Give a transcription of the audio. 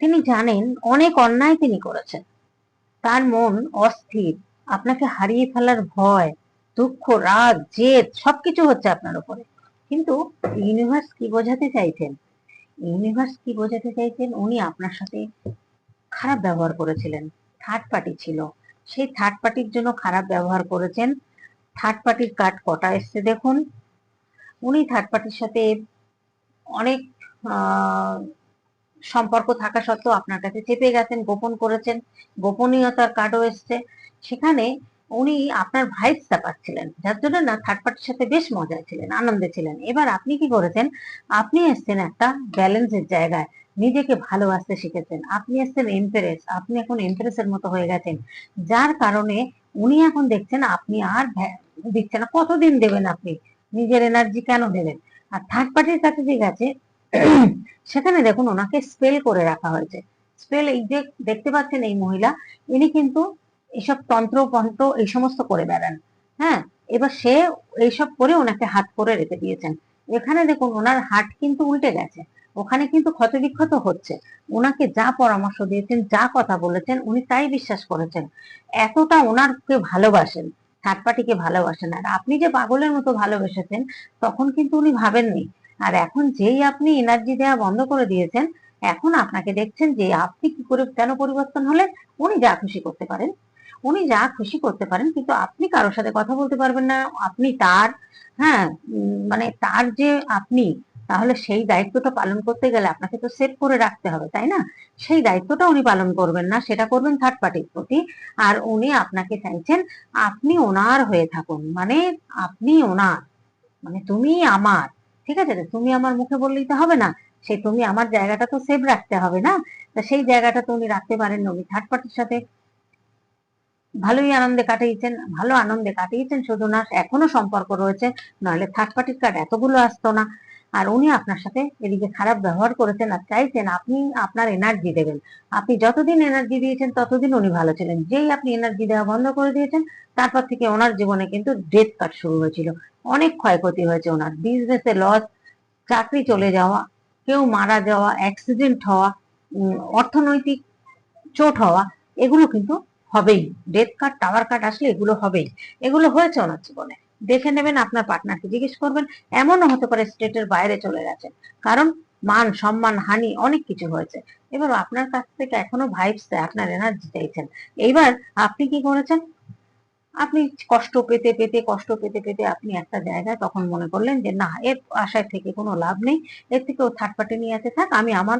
তিনি জানেন অনেক অন্যায় তিনি করেছেন, তার মন অস্থির, আপনাকে হারিয়ে ফেলার ভয়, দুঃখ, রাগ, জেদ সবকিছু হচ্ছে আপনার উপরে। কিন্তু ইউনিভার্স কি বোঝাতে চাইছেন? ইউনিভার্স কি বোঝাতে চাইছেন, উনি আপনার সাথে খারাপ ব্যবহার করেছিলেন, থার্ড পার্টি ছিল, সেই থার্ড পার্টির জন্য খারাপ ব্যবহার করেছেন। থার্ড পার্টির কার্ড কটা এসছে দেখুন। উনি থার্ড পার্টির সাথে অনেক সম্পর্ক থাকা সত্ত্বেও আপনার কাছে চেপে গেছেন, গোপন করেছেন, গোপনীয়তার কার্ডও এসছে। সেখানে উনি আপনার ভাইবসটা পাচ্ছিলেন, যার জন্য না থার্ড পার্টির সাথে বেশ মজায় ছিলেন, আনন্দে ছিলেন। এবার আপনি কি করেছেন? আপনি এসছেন একটা ব্যালেন্সের জায়গায়, নিজেকে ভালোবাসতে শিখেছেন। আপনি এসছেন এমপ্রেস, আপনি এখন এমপ্রেসের মতো হয়ে গেছেন, যার কারণে উনি এখন দেখছেন আপনি আর দিচ্ছেন না। কতদিন দেবেন আপনি? নিজের এনার্জি কেন দেবেন? আর থার্ড পার্টির কাছে যে গেছে সেখানে দেখুন ওনাকে স্পেল করে রাখা হয়েছে। স্পেল, এই যে দেখতে পাচ্ছেন এই মহিলা, ইনি কিন্তু এসব তন্ত্র মন্ত্র এই সমস্ত করে বেড়ান। হ্যাঁ, এবার সে এইসব করে ওনাকে হাত করে রেখে দিয়েছেন। এখানে দেখুন ওনার হাত কিন্তু উল্টে গেছে, ওখানে কিন্তু ক্ষতবিক্ষত হচ্ছে। ওনাকে যা পরামর্শ দিয়েছেন, যা কথা বলেছেন, উনি তাই বিশ্বাস করেছেন। এতটা ওনারকে ভালোবাসেন, থার্ড পার্টিকে ভালোবাসেন। আর আপনি যে পাগলের মতো ভালোবেসেছেন, তখন কিন্তু উনি ভাবেননি। আর এখন যেই আপনি এনার্জি দেওয়া বন্ধ করে দিয়েছেন, এখন আপনাকে দেখছেন যে আপনি কি করে কেন পরিবর্তন হলেন। উনি যা খুশি করতে পারেন, উনি যা খুশি করতে পারেন, কিন্তু আপনি কারোর সাথে কথা বলতে পারবেন না। আপনি তার, হ্যাঁ, মানে তার যে আপনি, তাহলে সেই দায়িত্বটা পালন করতে গেলে আপনাকে তো সেভ করে রাখতে হবে, তাই না? সেই দায়িত্বটা উনি পালন করবেন না, সেটা করবেন থার্ড পার্টির প্রতি। আর উনি আপনাকে চাইছেন আপনি ওনার হয়ে থাকুন, মানে আপনি ওনার, মানে তুমি আমার। ঠিক আছে, তুমি আমার মুখে বললেই তো হবে না, সেই তুমি আমার জায়গাটা তো সেভ রাখতে হবে না। তা সেই জায়গাটা তো উনি রাখতে পারেন না, উনি থার্ড পার্টির সাথে ভালোই আনন্দে কাটিয়েছেন, ভালো আনন্দে কাটিয়েছেন শুধু না, এখনো সম্পর্ক রয়েছে, নাহলে থার্ড পার্টির কার্ড এতগুলো আসতো না। আর উনি আপনার সাথে এদিকে খারাপ ব্যবহার করেছেন আর চাইছেন আপনি আপনার এনার্জি দেবেন। আপনি যতদিন এনার্জি দিয়েছেন ততদিন উনি ভালো ছিলেন, যেই আপনি এনার্জি দেওয়া বন্ধ করে দিয়েছেন, তারপর থেকে ওনার জীবনে কিন্তু ডেথ কার্ড শুরু হয়েছিল। অনেক ক্ষয়ক্ষতি হয়েছে ওনার, বিজনেসে লস, চাকরি চলে যাওয়া, কেউ মারা যাওয়া, অ্যাক্সিডেন্ট হওয়া, অর্থনৈতিক চোট হওয়া, এগুলো কিন্তু হবেই। ডেথ কার্ড, টাওয়ার কার্ড আসলে এগুলো হবেই। এগুলো হয়েছে ওনার জীবনে, দেখে নেবেন, আপনার পার্টনারকে জিজ্ঞেস করবেন। এমনও হতে পারে স্টেটের বাইরে চলে গেছেন, কারণ মান সম্মান হানি অনেক কিছু হয়েছে। এবার আপনার কাছ থেকে এখনো ভাইবস দেয়, আপনার এনার্জি চাইছেন। এইবার আপনি কি করেছেন? আপনি কষ্ট পেতে পেতে কষ্ট পেতে পেতে আপনি একটা জায়গায় তখন মনে করলেন যে না, এর আশায় থেকে কোনো লাভ নেই, এর থেকে ও থার্ড পার্টি নিয়ে আছে, থাক, আমি আমার